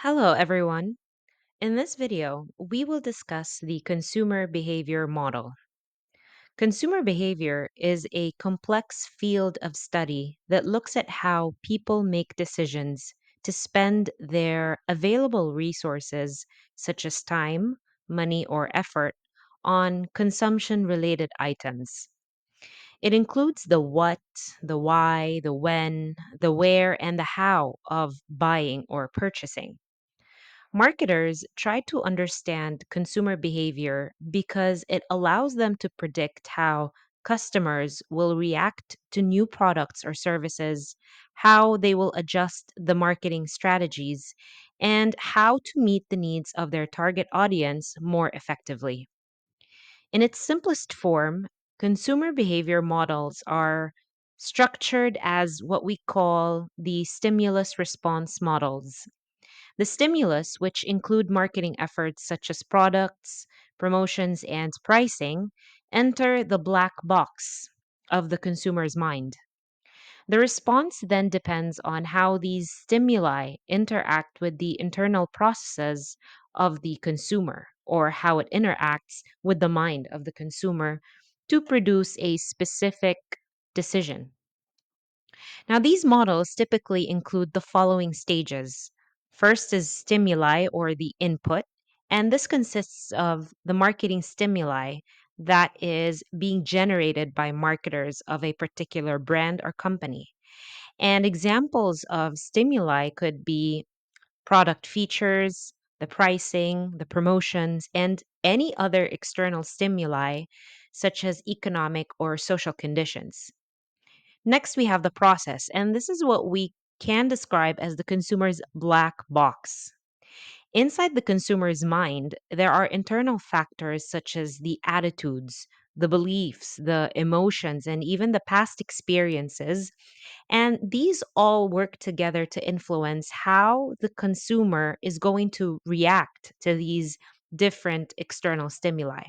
Hello, everyone. In this video, we will discuss the consumer behavior model. Consumer behavior is a complex field of study that looks at how people make decisions to spend their available resources, such as time, money, or effort, on consumption related items. It includes the what, the why, the when, the where, and the how of buying or purchasing. Marketers try to understand consumer behavior because it allows them to predict how customers will react to new products or services, how they will adjust the marketing strategies, and how to meet the needs of their target audience more effectively. In its simplest form, consumer behavior models are structured as what we call the stimulus response models. The stimulus, which include marketing efforts such as products, promotions, and pricing, enter the black box of the consumer's mind. The response then depends on how these stimuli interact with the internal processes of the consumer or how it interacts with the mind of the consumer to produce a specific decision. Now, these models typically include the following stages. First is stimuli or the input, and this consists of the marketing stimuli that is being generated by marketers of a particular brand or company. And examples of stimuli could be product features, the pricing, the promotions, and any other external stimuli, such as economic or social conditions. Next, we have the process, and this is what we can describe as the consumer's black box. Inside the consumer's mind, there are internal factors such as the attitudes, the beliefs, the emotions, and even the past experiences. And these all work together to influence how the consumer is going to react to these different external stimuli.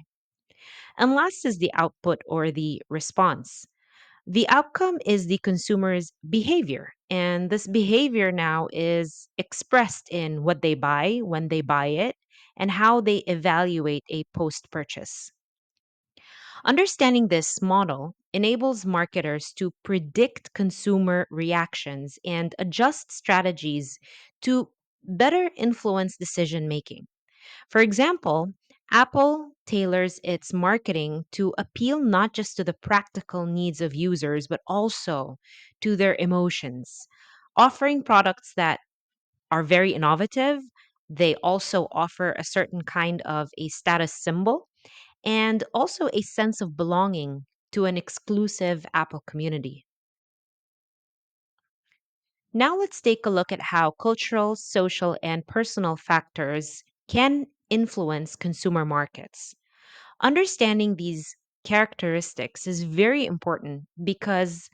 And last is the output or the response. The outcome is the consumer's behavior. And this behavior now is expressed in what they buy, when they buy it, and how they evaluate a post purchase. Understanding this model enables marketers to predict consumer reactions and adjust strategies to better influence decision making. For example, Apple tailors its marketing to appeal not just to the practical needs of users, but also to their emotions, offering products that are very innovative. They also offer a certain kind of a status symbol and also a sense of belonging to an exclusive Apple community. Now let's take a look at how cultural, social, and personal factors can influence consumer markets. Understanding these characteristics is very important because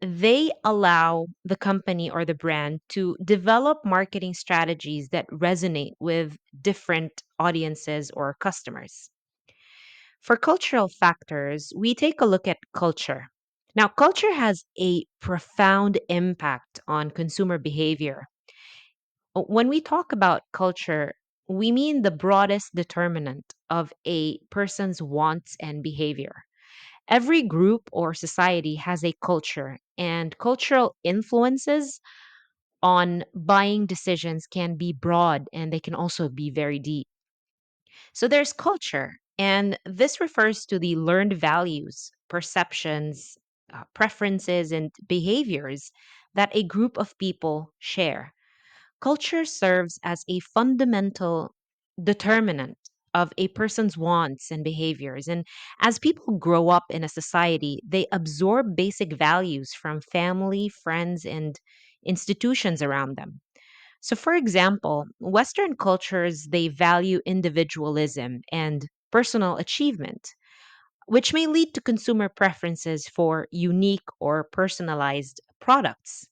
they allow the company or the brand to develop marketing strategies that resonate with different audiences or customers. For cultural factors, we take a look at culture. Now, culture has a profound impact on consumer behavior. When we talk about culture, we mean the broadest determinant of a person's wants and behavior. Every group or society has a culture, and cultural influences on buying decisions can be broad and they can also be very deep. So there's culture, and this refers to the learned values, perceptions, preferences, and behaviors that a group of people share. Culture serves as a fundamental determinant of a person's wants and behaviors. And as people grow up in a society, they absorb basic values from family, friends, and institutions around them. So, for example, Western cultures, they value individualism and personal achievement, which may lead to consumer preferences for unique or personalized products.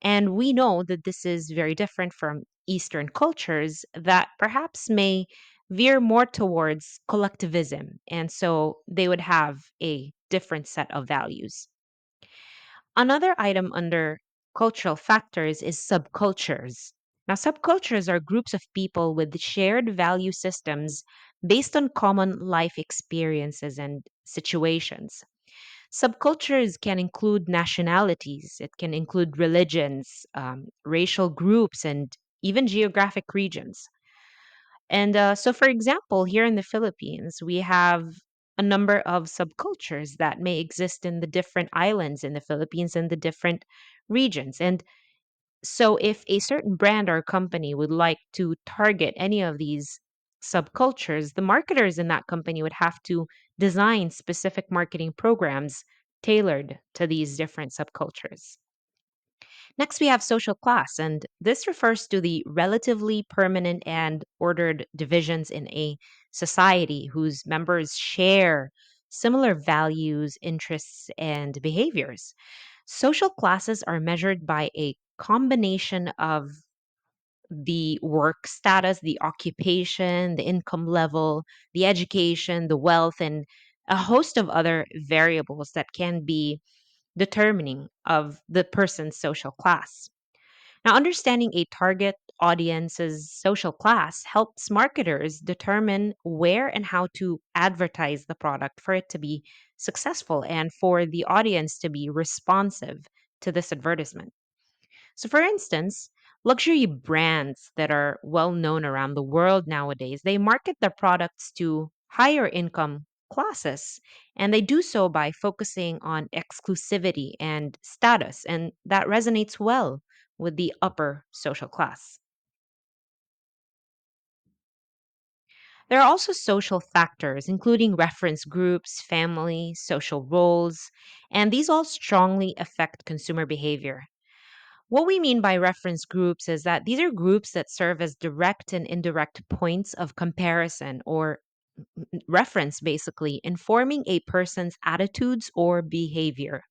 And we know that this is very different from Eastern cultures that perhaps may veer more towards collectivism. And so they would have a different set of values. Another item under cultural factors is subcultures. Now, subcultures are groups of people with shared value systems based on common life experiences and situations. Subcultures can include nationalities, it can include religions, racial groups, and even geographic regions. And so, for example, here in the Philippines, we have a number of subcultures that may exist in the different islands in the Philippines and the different regions. And so, if a certain brand or company would like to target any of these subcultures, the marketers in that company would have to design specific marketing programs tailored to these different subcultures. Next, we have social class, and this refers to the relatively permanent and ordered divisions in a society whose members share similar values, interests, and behaviors. Social classes are measured by a combination of the work status, the occupation, the income level, the education, the wealth, and a host of other variables that can be determining of the person's social class. Now, understanding a target audience's social class helps marketers determine where and how to advertise the product for it to be successful and for the audience to be responsive to this advertisement. So, for instance, luxury brands that are well known around the world nowadays, they market their products to higher income classes, and they do so by focusing on exclusivity and status, and that resonates well with the upper social class. There are also social factors, including reference groups, family, social roles, and these all strongly affect consumer behavior. What we mean by reference groups is that these are groups that serve as direct and indirect points of comparison or reference, basically, informing a person's attitudes or behavior.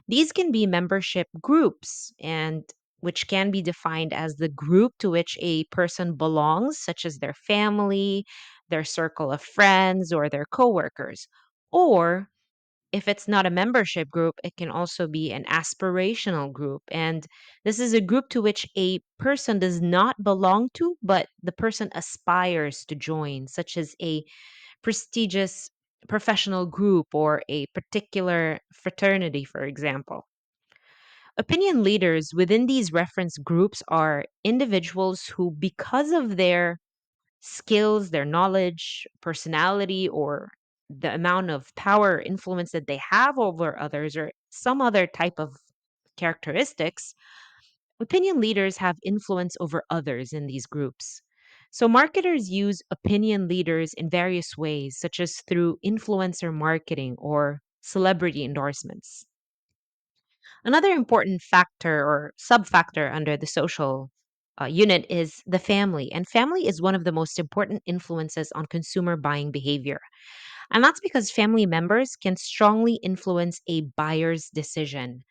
These can be membership groups and which can be defined as the group to which a person belongs, such as their family, their circle of friends, or their coworkers. Or if it's not a membership group, it can also be an aspirational group. And this is a group to which a person does not belong to, but the person aspires to join, such as a prestigious professional group or a particular fraternity, for example. Opinion leaders within these reference groups are individuals who, because of their skills, their knowledge, personality, or the amount of power or influence that they have over others, or some other type of characteristics, opinion leaders have influence over others in these groups. So, marketers use opinion leaders in various ways, such as through influencer marketing or celebrity endorsements. Another important factor or sub factor under the social unit is the family. And family is one of the most important influences on consumer buying behavior. And that's because family members can strongly influence a buyer's decision.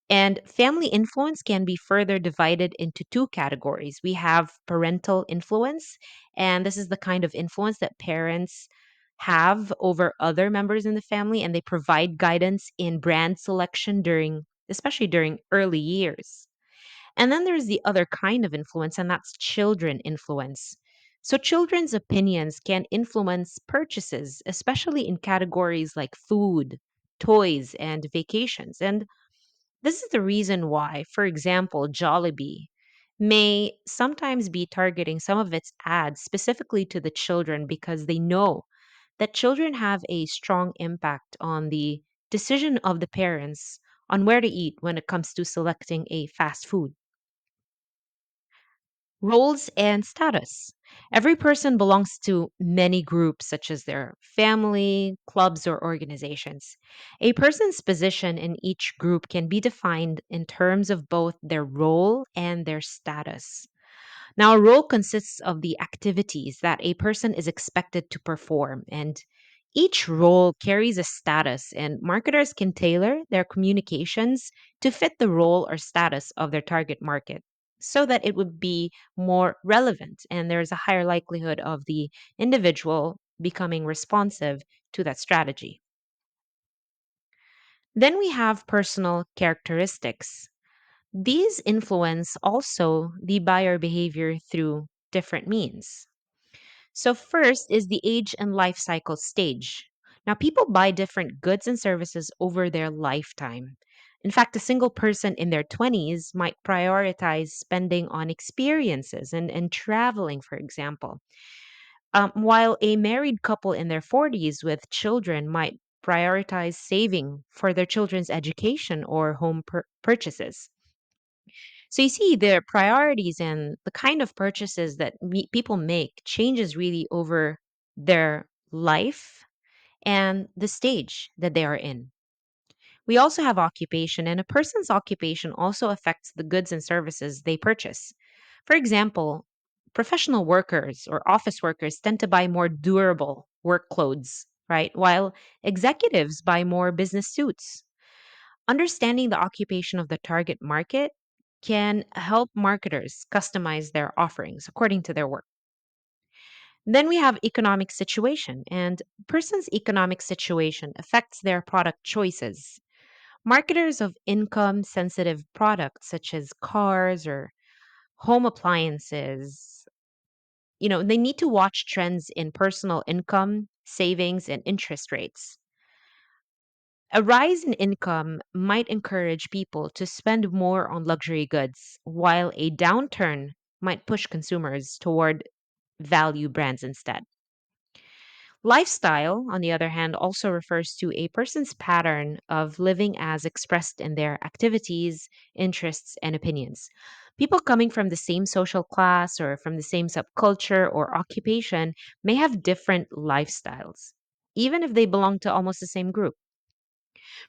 And family influence can be further divided into two categories. We have parental influence, and this is the kind of influence that parents have over other members in the family, and they provide guidance in brand selection during, especially during early years. And then there's the other kind of influence, and that's children influence. So, children's opinions can influence purchases, especially in categories like food, toys, and vacations. And this is the reason why, for example, Jollibee may sometimes be targeting some of its ads specifically to the children because they know that children have a strong impact on the decision of the parents on where to eat when it comes to selecting a fast food. Roles and status. Every person belongs to many groups, such as their family, clubs, or organizations. A person's position in each group can be defined in terms of both their role and their status. Now, a role consists of the activities that a person is expected to perform, and each role carries a status, and marketers can tailor their communications to fit the role or status of their target market so that it would be more relevant and there's a higher likelihood of the individual becoming responsive to that strategy. Then we have personal characteristics. These influence also the buyer behavior through different means. So, first is the age and life cycle stage. Now, people buy different goods and services over their lifetime. In fact, a single person in their 20s might prioritize spending on experiences and traveling, for example, while a married couple in their 40s with children might prioritize saving for their children's education or home purchases. So you see, their priorities and the kind of purchases that people make changes really over their life and the stage that they are in. We also have occupation, and a person's occupation also affects the goods and services they purchase. For example, professional workers or office workers tend to buy more durable work clothes, right? While executives buy more business suits. Understanding the occupation of the target market can help marketers customize their offerings according to their work. Then we have economic situation, and person's economic situation affects their product choices. Marketers of income sensitive products such as cars or home appliances, they need to watch trends in personal income, savings, and interest rates. A rise in income might encourage people to spend more on luxury goods, while a downturn might push consumers toward value brands instead. Lifestyle, on the other hand, also refers to a person's pattern of living as expressed in their activities, interests, and opinions. People coming from the same social class or from the same subculture or occupation may have different lifestyles, even if they belong to almost the same group.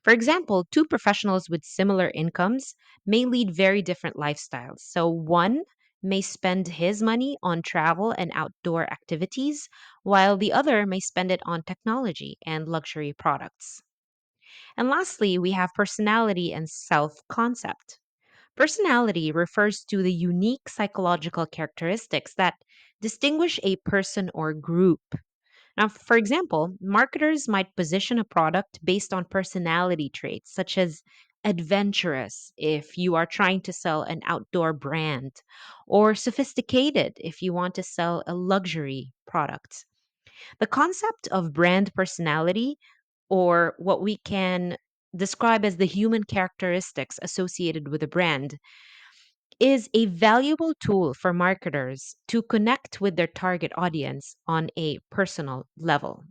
For example, two professionals with similar incomes may lead very different lifestyles. So, one may spend his money on travel and outdoor activities, while the other may spend it on technology and luxury products. And lastly, we have personality and self concept. Personality refers to the unique psychological characteristics that distinguish a person or group. Now, for example, marketers might position a product based on personality traits, such as adventurous if you are trying to sell an outdoor brand, or sophisticated if you want to sell a luxury product. The concept of brand personality, or what we can describe as the human characteristics associated with a brand, is a valuable tool for marketers to connect with their target audience on a personal level.